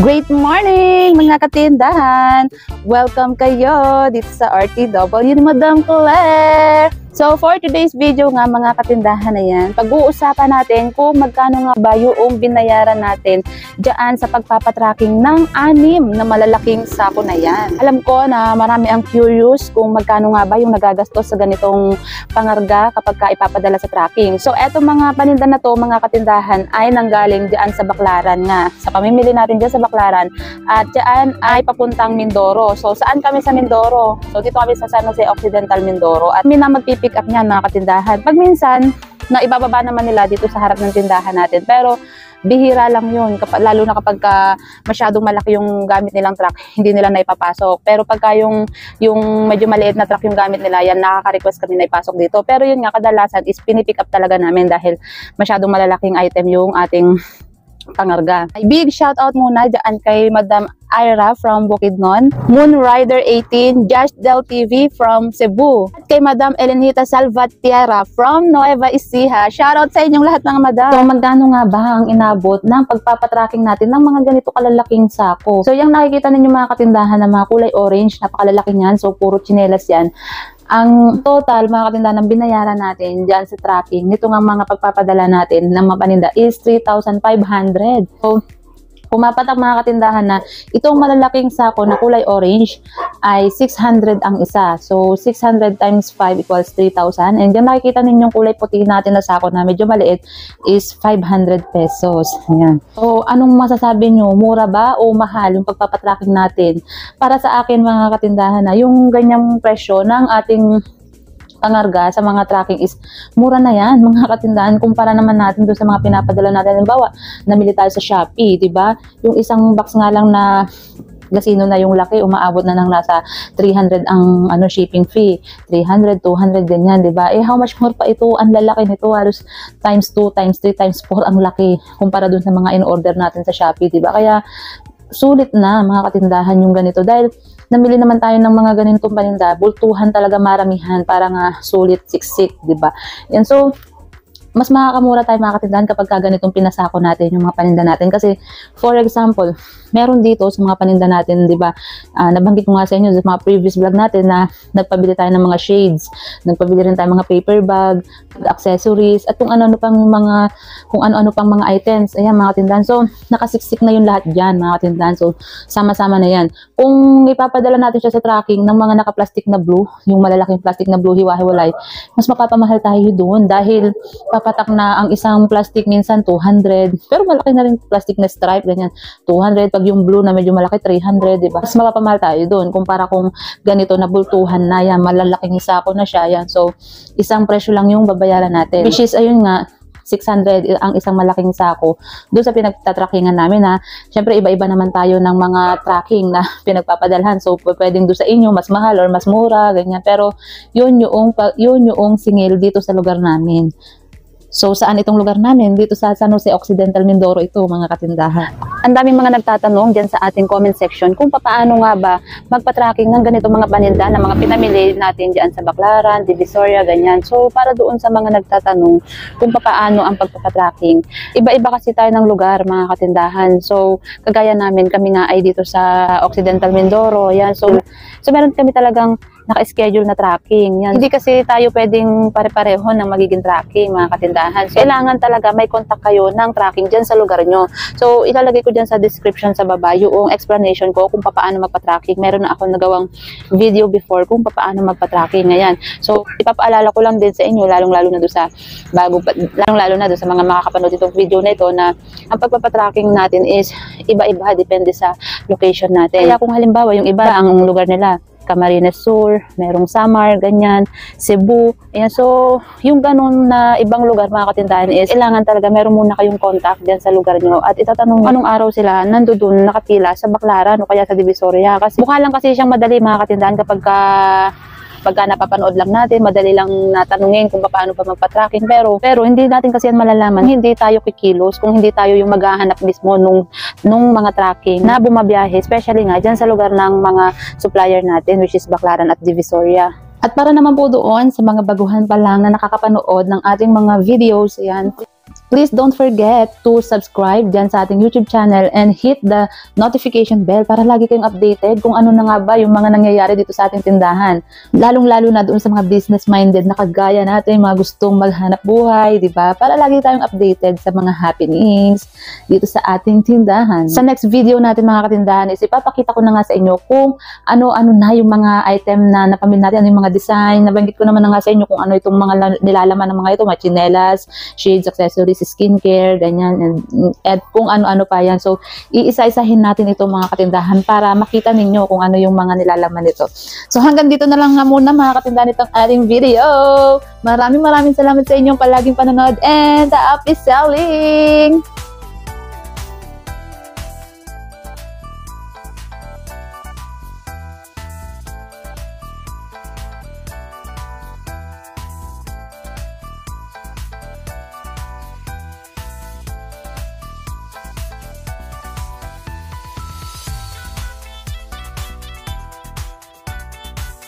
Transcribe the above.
Great morning mga katindahan! Welcome kayo dito sa RTW ni Madam Claire! So for today's video nga mga katindahan na yan, pag-uusapan natin kung magkano nga ba yung binayaran natin dyan sa pagpapatracking ng 6 na malalaking sako na yan. Alam ko na marami ang curious kung magkano nga ba yung nagagastos sa ganitong pangarga kapag ka ipapadala sa tracking. So eto mga paninda na to mga katindahan ay nanggaling dyan sa Baclaran nga. Sa pamimili natin dyan sa Baclaran at dyan ay papuntang Mindoro. So saan kami sa Mindoro? So dito kami sa San Jose Occidental, Mindoro at may na magpipick up niyan mga katindahan. Pag minsan na ibababa naman nila dito sa harap ng tindahan natin pero bihira lang yun, lalo na kapag masyadong malaki yung gamit nilang truck, hindi nila naipapasok. Pero pagka yung medyo maliit na truck yung gamit nila, yan nakaka-request kami na ipasok dito. Pero yun nga, kadalasan is pinipick up talaga namin dahil masyadong malalaking item yung ating pangarga. Big shout out muna dyan kay Madam Ira from Bukidnon, Moonrider 18, Josh Del TV from Cebu, at kay Madam Elenita Salvatierra from Nueva Ecija. Shout out sa inyong lahat mga madam. So magkano nga ba ang inabot ng pagpapatracking natin ng mga ganito kalalaking sako? So yung nakikita ninyo mga katindahan na mga kulay orange, napakalalaki niyan. So puro tsinelas yan. Ang total mga katindahan ng binayaran natin dyan sa tracking, nito nga mga pagpapadala natin ng mga paninda is 3,500. So, pumapatak mga katindahan na itong malalaking sako na kulay orange ay 600 ang isa. So, 600 times 5 equals 3,000. And yung nakikita ninyong kulay puti natin na sako na medyo maliit is 500 pesos. Ayan. So, anong masasabi nyo? Mura ba o mahal yung pagpapatracking natin? Para sa akin mga katindahan na yung ganyang presyo ng ating pangarga sa mga tracking is mura na yan mga katindahan kumpara naman natin doon sa mga pinapadala natin. Halimbawa, namili tayo sa Shopee, di ba? Yung isang box nga lang na gasino na yung laki, umaabot na ng nasa 300 ang shipping fee. 300, 200 ganyan, di ba? Eh how much more pa ito? Ang lalaki nito, halos times 2, times 3, times 4 ang laki kumpara doon sa mga in-order natin sa Shopee, di ba? Kaya sulit na mga katindahan yung ganito dahil namili naman tayo ng mga ganitong paninda, bultuhan talaga maramihan para nga sulit, siksik, di ba? Yan, so mas makakamura tayo mga katindahan kapag ganitong pinasako natin yung mga paninda natin. Kasi, for example, meron dito sa mga paninda natin, di ba, nabanggit ko nga sa inyo sa mga previous vlog natin na nagpabili tayo ng mga shades, nagpabili rin tayo mga paper bag, accessories, at kung ano-ano pang mga items. Ayan mga katindahan. So, nakasiksik na yung lahat dyan mga katindahan. So, sama-sama na yan. Kung ipapadala natin siya sa tracking ng mga naka-plastic na blue, yung malalaking plastic na blue, hiwa-hiwalay, mas mapapamahal tayo doon dahil papatak na ang isang plastic minsan 200, pero malaki na rin plastic na stripe, ganyan, 200, pag yung blue na medyo malaki, 300, diba? Mas mapapamahal tayo doon, kumpara kung ganito na bultuhan na yan, malalaking sako na siya, yan. So, isang presyo lang yung babayaran natin, which is, ayun nga, 600 ang isang malaking sako. Doon sa pinagtatrackingan namin na, syempre iba-iba naman tayo ng mga tracking na pinagpapadalhan. So, pwedeng doon sa inyo, mas mahal or mas mura, ganyan. Pero, yun yung singil dito sa lugar namin. So, saan itong lugar namin? Dito sa San Jose Occidental, Mindoro ito, mga katindahan. Ang daming mga nagtatanong dyan sa ating comment section kung paano nga ba magpa-tracking ng ganito mga paninda na mga pinamili natin dyan sa Baclaran, Divisoria, ganyan. So, para doon sa mga nagtatanong kung paano ang pagpa-tracking. Iba-iba kasi tayo ng lugar, mga katindahan. So, kagaya namin, kami nga ay dito sa Occidental, Mindoro. Yan. So meron kami talagang naka-schedule na tracking. Yan. Hindi kasi tayo pwedeng pare-pareho ng magiging tracking, mga katindahan. So, kailangan talaga may contact kayo ng tracking dyan sa lugar nyo. So, ilalagay ko dyan sa description sa baba yung explanation ko kung paano magpa-tracking. Meron na ako nagawang video before kung paano magpa-tracking. Ngayon. So, ipapaalala ko lang din sa inyo, lalong-lalo na doon sa sa mga makakapanood itong video na ito na ang pagpapatracking natin is iba-iba, depende sa location natin. Kaya kung halimbawa, yung iba ang lugar nila, Camarines Sur, merong Samar, ganyan, Cebu. Ayan, so, yung ganun na ibang lugar mga katindahan is, kailangan talaga meron muna kayong contact dyan sa lugar nyo at itatanong anong araw sila nandoon nakapila sa Baclaran o kaya sa Divisoria. Kasi mukha lang kasi siyang madali mga katindahan kapag pagka napapanood lang natin, madali lang natanungin kung paano pa magpa-tracking. Pero hindi natin kasi yan malalaman. Hindi tayo kikilos kung hindi tayo yung maghahanap mismo nung mga tracking na bumabiyahe, especially nga dyan sa lugar ng mga supplier natin, which is Baclaran at Divisoria. At para naman po doon sa mga baguhan pa lang na nakakapanood ng ating mga videos, ayan, Please don't forget to subscribe dyan sa ating YouTube channel and hit the notification bell para lagi kayong updated kung ano na nga ba yung mga nangyayari dito sa ating tindahan. Lalong-lalo na doon sa mga business-minded na kagaya natin, mga gustong maghanap buhay, di ba? Para lagi tayong updated sa mga happenings dito sa ating tindahan. Sa next video natin mga katindahan is ipapakita ko na nga sa inyo kung ano-ano na yung mga item na napamili natin, ano yung mga design. Nabanggit ko naman na nga sa inyo kung ano itong mga nilalaman ng mga ito, mga chinelas, shades, accessories, skincare, ganyan, and kung ano-ano pa yan. So, iisa-isahin natin ito mga katindahan para makita ninyo kung ano yung mga nilalaman nito. So, hanggang dito na lang nga muna mga katindahan itong ating video. Maraming salamat sa inyong palaging panonood and happy selling!